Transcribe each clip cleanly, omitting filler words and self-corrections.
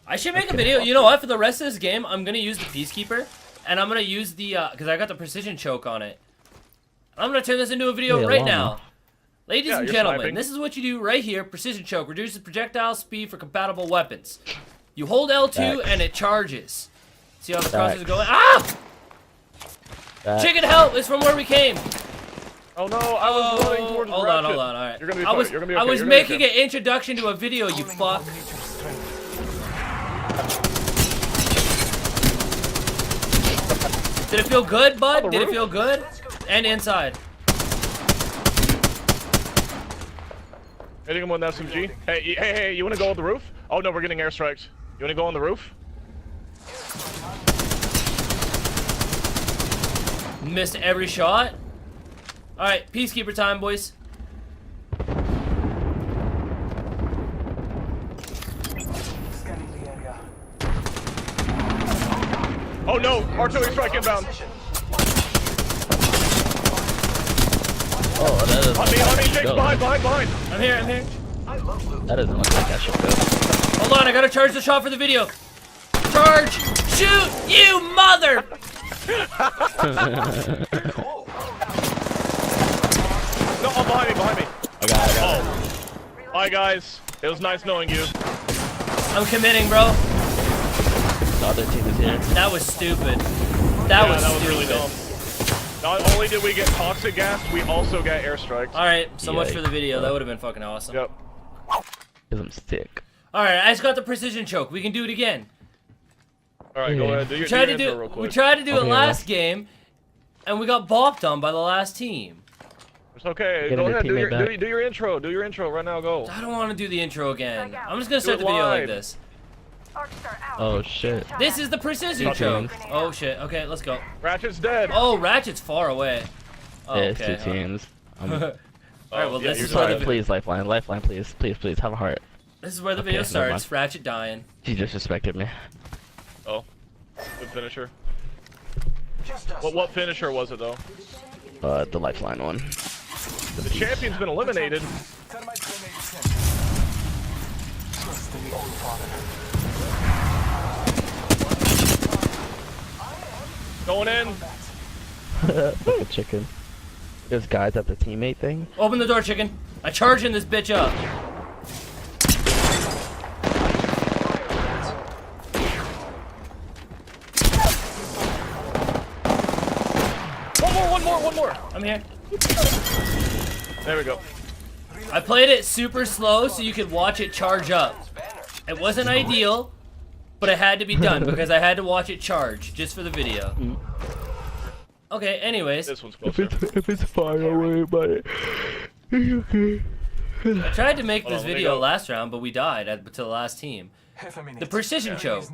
I should make a video. You know what? For the rest of this game, I'm gonna use the peacekeeper, and I'm gonna use the because I got the precision choke on it. I'm gonna turn this into a video right now. Ladies and gentlemen, sniping. this is what you do right here. Precision choke reduces projectile speed for compatible weapons. You hold L2 and it charges. See how the crosses are going? Ah! Chicken help! It's from where we came. Oh no! I was running towards hold on. All right. You're gonna be fine. You're gonna be okay. I was making an introduction to a video. You fuck. Did it feel good, bud? Did it feel good? And inside. Hitting him with an SMG. Hey, you wanna go on the roof? Oh no, we're getting airstrikes. You wanna go on the roof? Missed every shot. Alright, peacekeeper time, boys. Oh no! Artillery strike inbound! Oh, that is. On me, Jake's behind! I'm here. That doesn't look like I should go. Hold on, I gotta charge the shot for the video. Charge! Shoot! You mother! No, behind me! I got it. Oh. Hi guys, it was nice knowing you. I'm committing, bro. The other team is here. That was stupid. That was stupid. Really dumb. Not only did we get toxic gas, we also got airstrikes. Alright, so much for the video. That would have been fucking awesome. Yep. Because I'm sick. Alright, I just got the precision choke. We can do it again. Alright, go ahead. Do your intro real quick. We tried to do it last game, and we got bopped on by the last team. It's okay. Go ahead. Do your intro. Do your intro right now. Go. I don't want to do the intro again. I'm just gonna start the video like this. Oh shit. This is the precision choke. Oh shit. Okay, let's go. Ratchet's dead. Oh, Ratchet's far away. Oh, Yeah, okay. it's 2 teams. Alright, well this is Sorry, where the please, lifeline, please, have a heart. this is where the video starts. Ratchet dying. He disrespected me. Oh, good finisher. What finisher was it though? The lifeline one. The champion's been eliminated. Going in. Like a chicken. There's guys at the teammate thing. Open the door, chicken. I'm charging this bitch up. One more. I'm here. There we go. I played it super slow so you could watch it charge up. It wasn't ideal, but it had to be done because I had to watch it charge just for the video. Okay, anyways. This one's closer. If it's far away, but it's okay. I tried to make this video last round, but we died to the last team. The precision choke.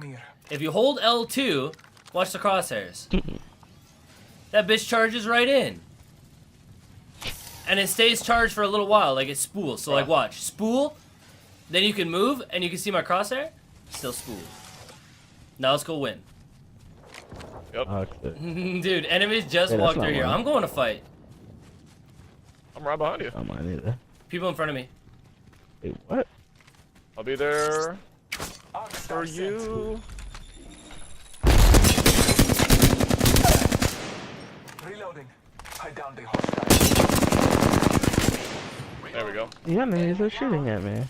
If you hold L2, watch the crosshairs. That bitch charges right in. And it stays charged for a little while, like it spools. So like watch, spool, then you can move, and you can see my crosshair, still spool. Now let's go win. Yep. Okay. Dude, enemies just walked through here. I'm going to fight. I'm right behind you. I'm not either. People in front of me. Wait, what? I'll be there for you. Reloading. I downed the hostile. There we go. Yeah, man, they're shooting at me.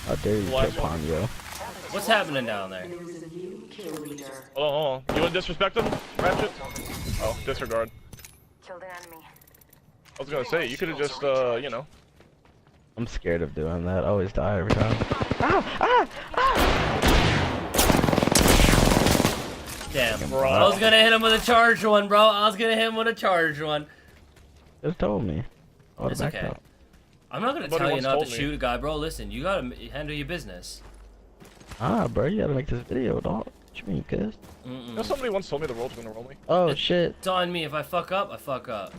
How dare you kill Ponyo? What's happening down there? Hold on. You want to disrespect him, Ratchet? Oh, disregard. Killed an enemy. I was gonna say, you could have just, you know. I'm scared of doing that. I always die every time. Damn, Bro. I was gonna hit him with a charged one, bro. I was gonna hit him with a charged one. Just told me. It's okay. Out. I'm not gonna Nobody tell you once not to told me. shoot a guy, bro. Listen, you gotta handle your business. Bro, you gotta make this video, dog. What you mean, cuz? You know, somebody once told me the world's gonna roll me. Oh, shit. It's on me. If I fuck up, I fuck up.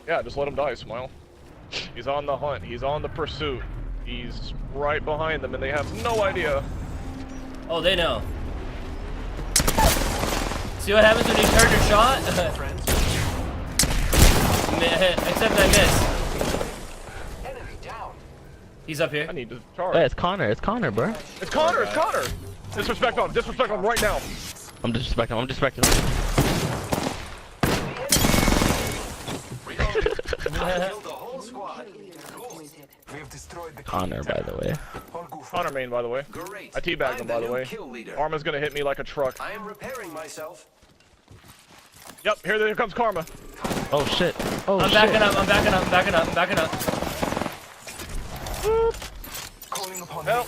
Yeah, just let him die, Smile. He's on the hunt. He's on the pursuit. He's right behind them, and they have no idea. Oh, they know. See what happens when you turn your shot? except I missed. Enemy down. He's up here. I need to charge. Hey, it's Connor. It's Connor, bro. It's Connor. It's Connor. Disrespect on him. Disrespect on him right now. I'm disrespecting him. I'm disrespecting him. Killed the whole squad. Cool. We have destroyed the Connor, by the way. Connor main, by the way. Great. I teabagged him, by the way. Karma's gonna hit me like a truck. I am repairing myself. Yep, here comes Karma. Oh shit. Oh I'm shit. backing up. I'm backing up. I'm backing up. I'm backing up. Calling upon Help.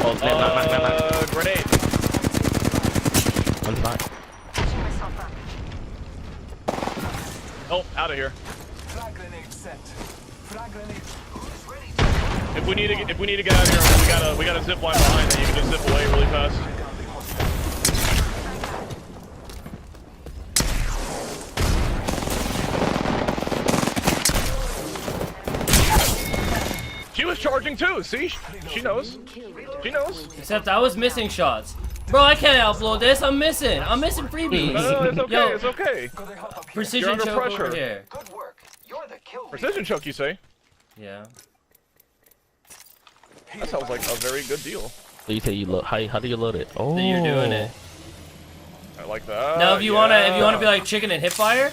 Oh, man. Grenade. One's not. Oh, out of here. Frag grenade set. Frag grenade. If we need to get out of here, we got a zip line behind that you can just zip away really fast. She was charging too. See, she knows. She knows. Except I was missing shots. Bro, I can't upload this. I'm missing freebies. No, it's okay. Yo, It's okay. precision You're under choke pressure. over here. Good work. You're the kill leader. Precision choke, you say? Yeah. That sounds like a very good deal. So you say you load? How do you load it? Oh. Then you're doing it. I like that. Now, if you wanna be like chicken and hipfire,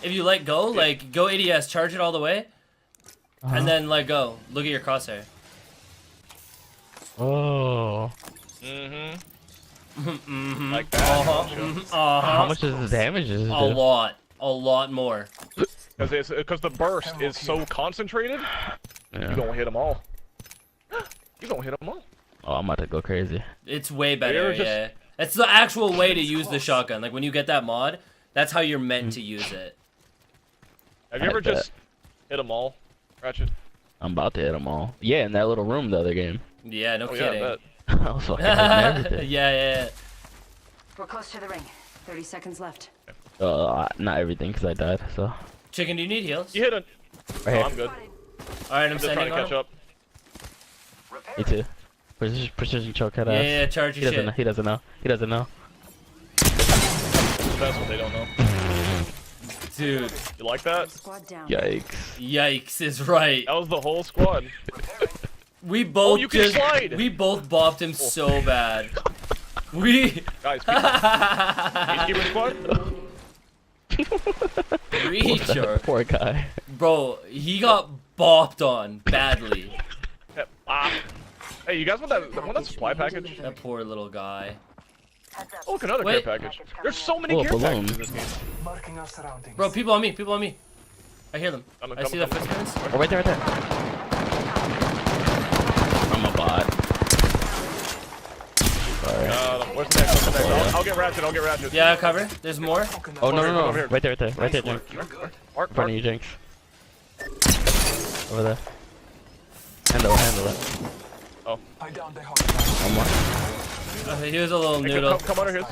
if you let go, like go ADS, charge it all the way, and then let go. Look at your crosshair. Oh. Like that. How much is the damage? Does it do? A lot more. Because the burst is so concentrated, Yeah. you gonna hit them all. You gonna hit them all. Oh, I'm about to go crazy. It's way better. Yeah. It's the actual way to use the shotgun. Like when you get that mod, that's how you're meant to use it. Have you ever just hit them all, Ratchet? I'm about to hit them all. Yeah, in that little room the other game. Yeah, no Oh, kidding. yeah, I was fucking hitting everything. yeah. We're close to the ring. 30 seconds left. Not everything, because I died, so. Chicken, do you need heals? You hit it. Right Oh, here. I'm good. Alright, I'm I'm just trying sending to catch on. up. Me too. Precision choke head Yeah, ass. yeah, charge He your doesn't know. shit. He doesn't know. He doesn't know. That's what they don't know. Dude, You like that? Squad down. Yikes. yikes is right. That was the whole squad. We both you can slide. we both bopped him so bad. We Guys, peacekeeper squad? Recharge. Poor guy. Bro, he got bopped on badly. Yeah, Hey, you guys want that supply package? That poor little guy. Oh, look, another Wait. care package. There's so many Oh, care balloon. packages in this game. Marking our surroundings. Bro, people on me, people on me. I hear them. Coming, I see the coming. footsteps. Oh, right there, right there. I'm a bot. Sorry. Where's the next? What's the next? I'll get Ratchet. I'll get Ratchet. Yeah, cover. There's more. Oh, no, Over no, here. no. Right there, right there. Right there, Jinx. Mark, In front of you, Jinx. Over there. Handle it. I downed the hostile. One more. He was a little Hey, noodle. come under here.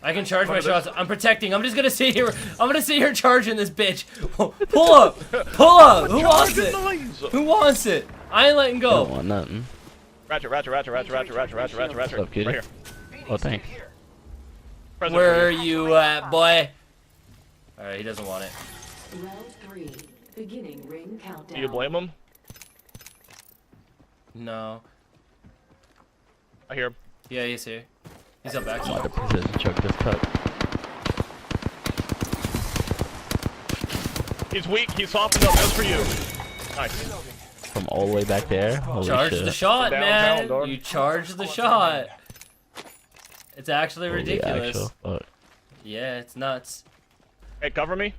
I can charge my Under this. shots. I'm protecting. I'm just gonna sit here. I'm gonna sit here charging this bitch. Pull up. Pull up. Who wants it? Who wants it? I ain't letting I don't go. want nothing. Ratchet. Up, Right cutie. here. Oh, thanks. Present Where for are you at, boy? Alright, he doesn't want it. Round 3. Beginning ring countdown. Do you blame him? No. I hear him. Yeah, he's here. He's up back. I'm about to precision choke this cup. He's weak. He's softened up just for you. Nice. From all the way back there. Holy Charge shit. the shot, Downtown, man. dog. You charge the shot. It's actually Holy ridiculous. actual fuck. Yeah, it's nuts. Hey, cover me.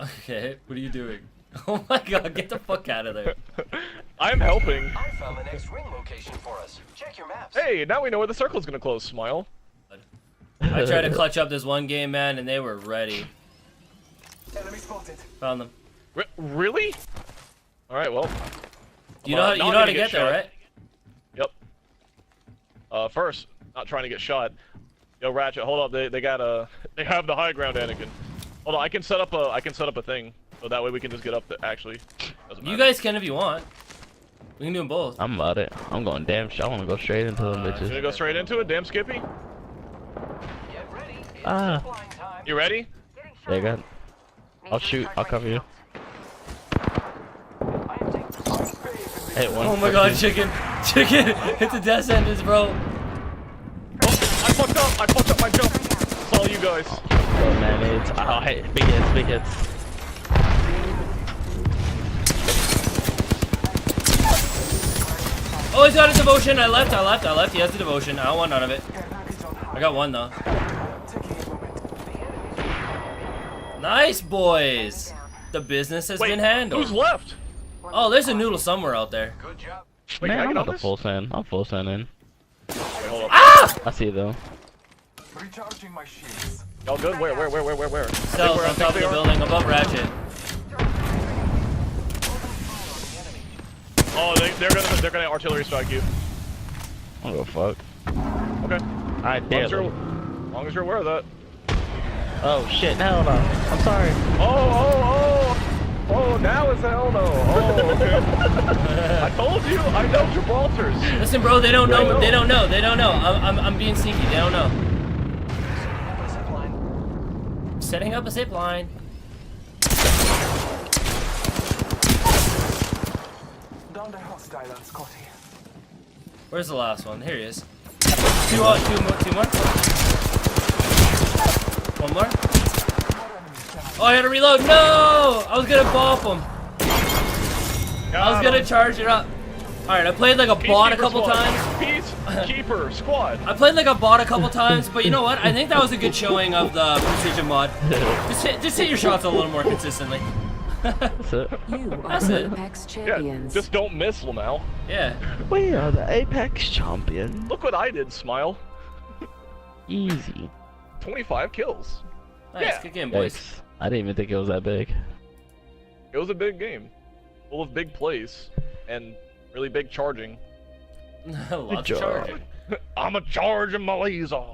Okay, what are you doing? Oh my god, get the fuck out of there. I'm helping. I found the next ring location for us. Check your maps. Hey, now we know where the circle's gonna close. Smile. I tried to clutch up this one game, man, and they were ready. Enemy spotted. Found them. Really? All right. Well. You know how, Now I'm gonna to get there, shot. right? Yep. First, not trying to get shot. Yo, Ratchet, hold up. They have the high ground, Anakin. Hold on. I can set up a thing, so that way we can just get up. Actually, doesn't matter. You guys can if you want. We can do them both. I'm about it. I'm going damn shit. I want to go straight into them You bitches. gonna go straight into it? Damn, Skippy. Get ready. It's Ah. flying time. You ready? Yeah, go ahead. I'll shoot. I'll cover you. Hit one. Oh my god, chicken! Chicken! Hit the death sentence, bro! I fucked up my jump. It's all you guys. Oh man, it's hey, big hits, big hits. Oh, he's got a devotion. I left. He has the devotion. I don't want none of it. I got one though. Nice, boys. The business has been handled. Who's left? Oh, there's a noodle somewhere out there. Good job. Wait, Man, can I I'm get on not a this? full send. I'm full sending. Wait, hold up. Ah! I see you though. Recharging my shields. Y'all good? Where? Stealth on top of the building, above Ratchet. Oh, they're gonna artillery strike you. I don't give a fuck. Okay. Alright, damn. As long as you're aware of that. Oh shit, hell no. I'm sorry. Oh, now is a hell no. Oh, okay. I told you, I know Gibraltar's. Listen, bro, they don't know. They don't know. I'm being sneaky. They don't know. Setting up a zip line. Down the hostile on Scotty. Where's the last one? Here he is. Two more. One more. Oh, I had to reload. No! I was gonna bop him. I was gonna charge it up. Alright, I played like a bot a couple times. Peacekeeper squad. I played like a bot a couple times, but you know what? I think that was a good showing of the precision mod. Just hit your shots a little more consistently. That's it. You are That's the it. Apex Yeah, champions. just don't miss, Lamau. Yeah. We are the Apex champion. Look what I did, Smile. Easy. 25 kills. Nice. Yeah. Good game, boys. Yikes. I didn't even think it was that big. It was a big game. Full of big plays. And really big charging. Lots of job. charging. I'm a charging my laser.